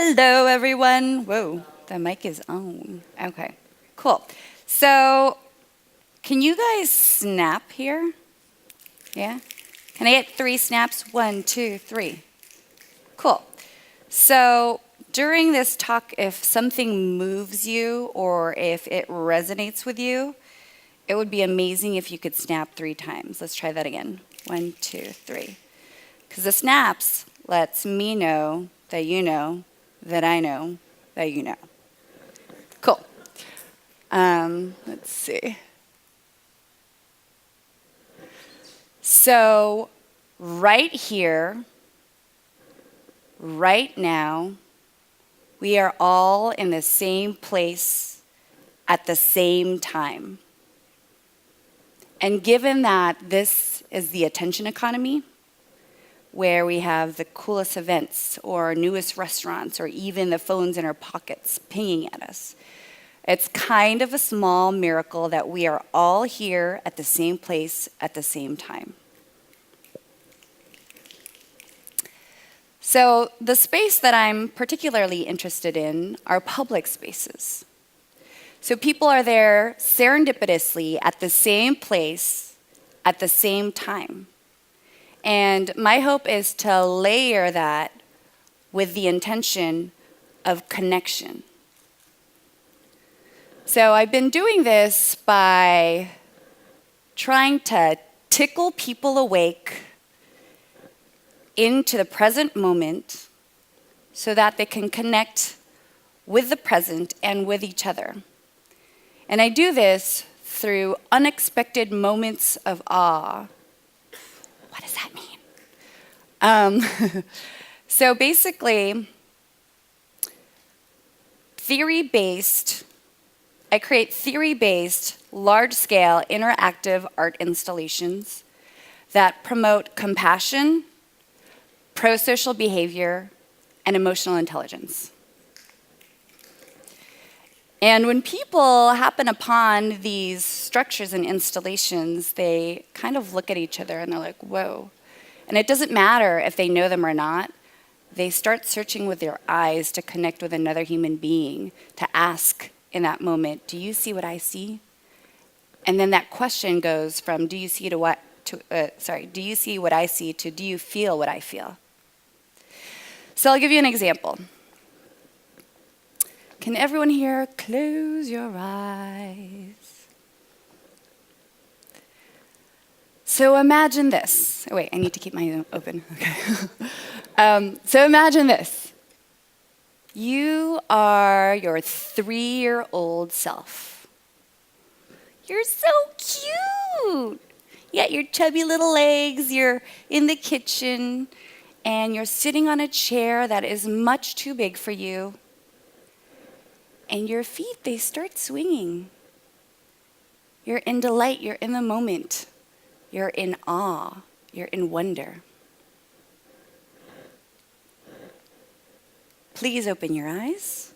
Hello, everyone. Whoa, the mic is on. Okay, cool. So, can you guys snap here? Yeah? Can I get 3 snaps? 1, 2, 3. Cool. So, during this talk, if something moves you or if it resonates with you, it would be amazing if you could snap 3 times. Let's try that again. 1, 2, 3. Because the snaps lets me know that you know that I know that you know. Cool. Let's see. So, right here, right now, we are all in the same place at the same time. And given that this is the attention economy, where we have the coolest events or newest restaurants or even the phones in our pockets pinging at us, it's kind of a small miracle that we are all here at the same place at the same time. So the space that I'm particularly interested in are public spaces. So people are there serendipitously at the same place at the same time. And my hope is to layer that with the intention of connection. So I've been doing this by trying to tickle people awake into the present moment so that they can connect with the present and with each other. And I do this through unexpected moments of awe. What does that mean? So basically, I create theory-based, large-scale, interactive art installations that promote compassion, prosocial behavior, and emotional intelligence. And when people happen upon these structures and installations, they kind of look at each other and they're like, whoa. And it doesn't matter if they know them or not. They start searching with their eyes to connect with another human being, to ask in that moment, do you see what I see? And then that question goes from, do you see what I see to do you feel what I feel? So I'll give you an example. Can everyone here close your eyes? So imagine this. Oh, wait, I need to keep mine open. Okay. So imagine this. You are your 3-year-old self. You're so cute. You got your chubby little legs. You're in the kitchen, and you're sitting on a chair that is much too big for you. And your feet, they start swinging. You're in delight, you're in the moment. You're in awe, you're in wonder. Please open your eyes.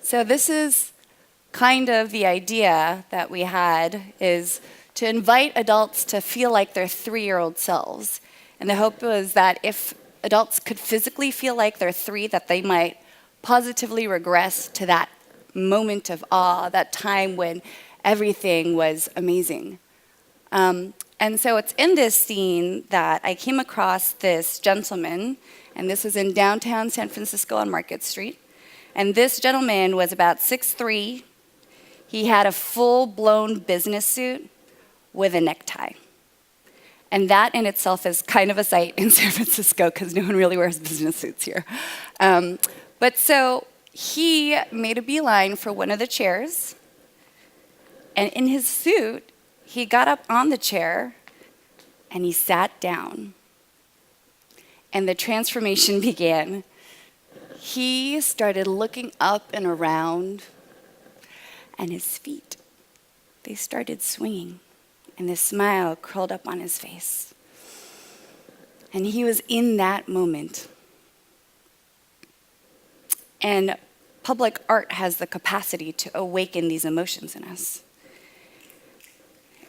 So this is kind of the idea that we had, is to invite adults to feel like their 3-year-old selves. And the hope was that if adults could physically feel like they're 3, that they might positively regress to that moment of awe, that time when everything was amazing. And so it's in this scene that I came across this gentleman, and this was in downtown San Francisco on Market Street. And this gentleman was about 6'3". He had a full-blown business suit with a necktie. And that in itself is kind of a sight in San Francisco because no one really wears business suits here. But so he made a beeline for one of the chairs, and in his suit, he got up on the chair and he sat down. And the transformation began. He started looking up and around, and his feet, they started swinging, and the smile curled up on his face. And he was in that moment. And public art has the capacity to awaken these emotions in us.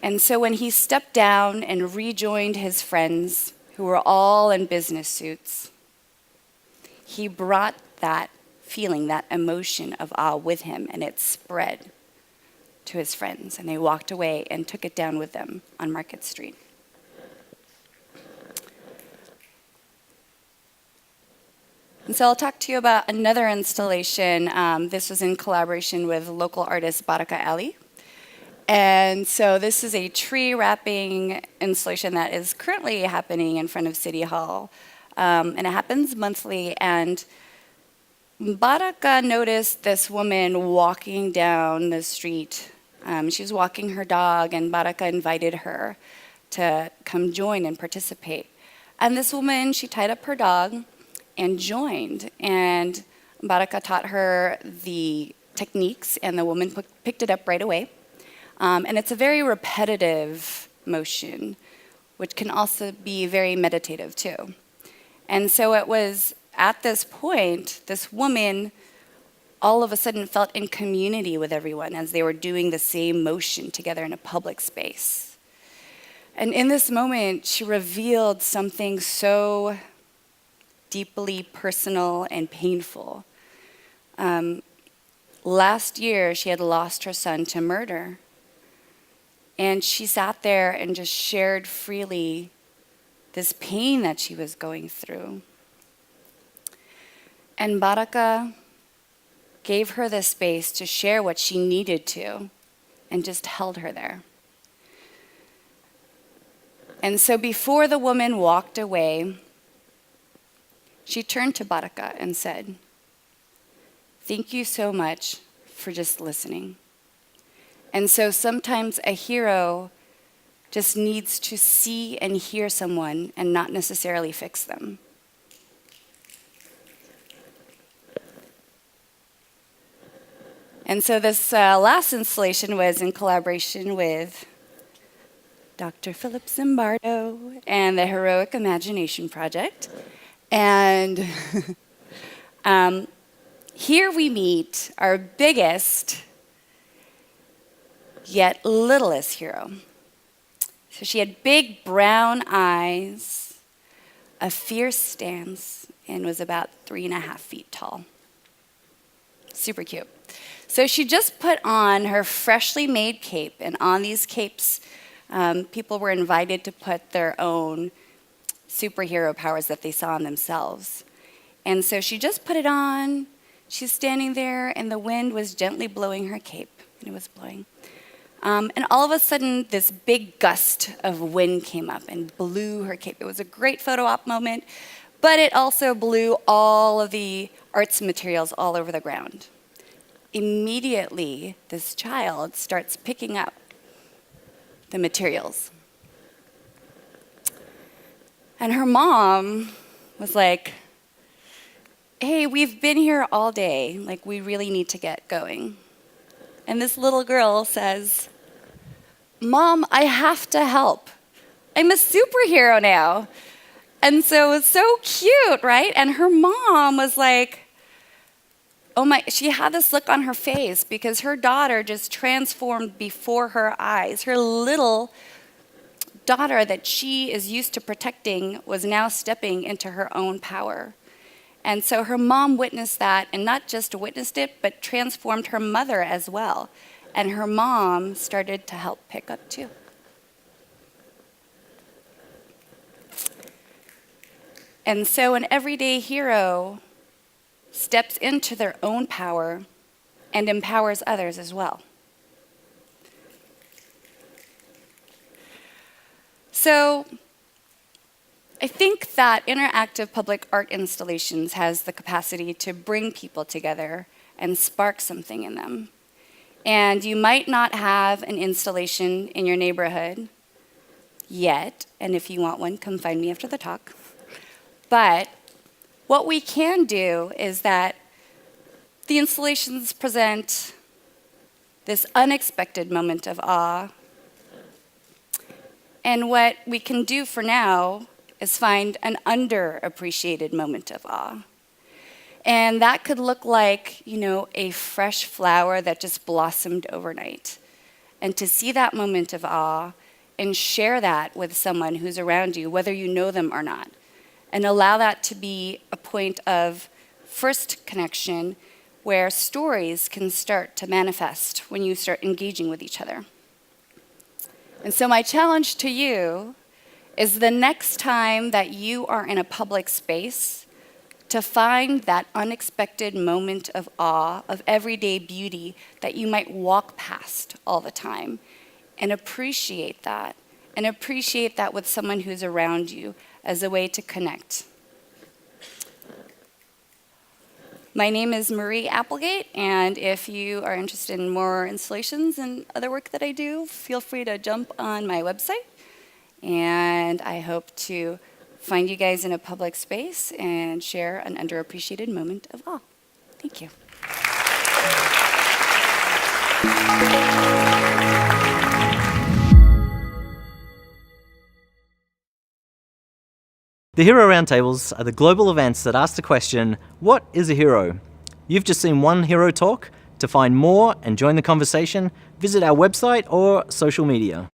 And so when he stepped down and rejoined his friends, who were all in business suits, he brought that feeling, that emotion of awe with him, and it spread to his friends, and they walked away and took it down with them on Market Street. And so I'll talk to you about another installation. This was in collaboration with local artist Baraka Ali. And so this is a tree wrapping installation that is currently happening in front of City Hall. And it happens monthly. And Baraka noticed this woman walking down the street. She was walking her dog, and Baraka invited her to come join and participate. And this woman, she tied up her dog and joined. And Baraka taught her the techniques, and the woman picked it up right away. And it's a very repetitive motion, which can also be very meditative too. And so it was at this point, this woman all of a sudden felt in community with everyone as they were doing the same motion together in a public space. And in this moment, she revealed something so deeply personal and painful. Last year, she had lost her son to murder. And she sat there and just shared freely this pain that she was going through. And Baraka gave her the space to share what she needed to and just held her there. And so before the woman walked away, she turned to Baraka and said, "Thank you so much for just listening." And so sometimes a hero just needs to see and hear someone and not necessarily fix them. And so this last installation was in collaboration with Dr. Philip Zimbardo and the Heroic Imagination Project. And here we meet our biggest yet littlest hero. So she had big brown eyes, a fierce stance, and was about 3.5 feet tall. Super cute. So she just put on her freshly made cape, and on these capes, people were invited to put their own superhero powers that they saw in themselves. And so she just put it on. She's standing there, and the wind was gently blowing her cape, and it was blowing. And all of a sudden, this big gust of wind came up and blew her cape. It was a great photo op moment, but it also blew all of the arts materials all over the ground. Immediately, this child starts picking up the materials. And her mom was like, "Hey, we've been here all day. Like, we really need to get going." And this little girl says, "Mom, I have to help. I'm a superhero now." And so it was so cute, right? And her mom was like, oh my, she had this look on her face because her daughter just transformed before her eyes. Her little daughter that she is used to protecting was now stepping into her own power. And so her mom witnessed that, and not just witnessed it, but transformed her mother as well. And her mom started to help pick up too. And so an everyday hero steps into their own power and empowers others as well. So I think that interactive public art installations has the capacity to bring people together and spark something in them. And you might not have an installation in your neighborhood yet, and if you want one, come find me after the talk. But what we can do is that the installations present this unexpected moment of awe. And what we can do for now is find an underappreciated moment of awe. And that could look like, a fresh flower that just blossomed overnight. And to see that moment of awe and share that with someone who's around you, whether you know them or not. And allow that to be a point of first connection where stories can start to manifest when you start engaging with each other. And so my challenge to you is the next time that you are in a public space, to find that unexpected moment of awe, of everyday beauty that you might walk past all the time, and appreciate that with someone who's around you as a way to connect. My name is Marie Applegate, and if you are interested in more installations and other work that I do, feel free to jump on my website. And I hope to find you guys in a public space and share an underappreciated moment of awe. Thank you. The Hero Roundtables are the global events that ask the question, what is a hero? You've just seen one hero talk. To find more and join the conversation, visit our website or social media.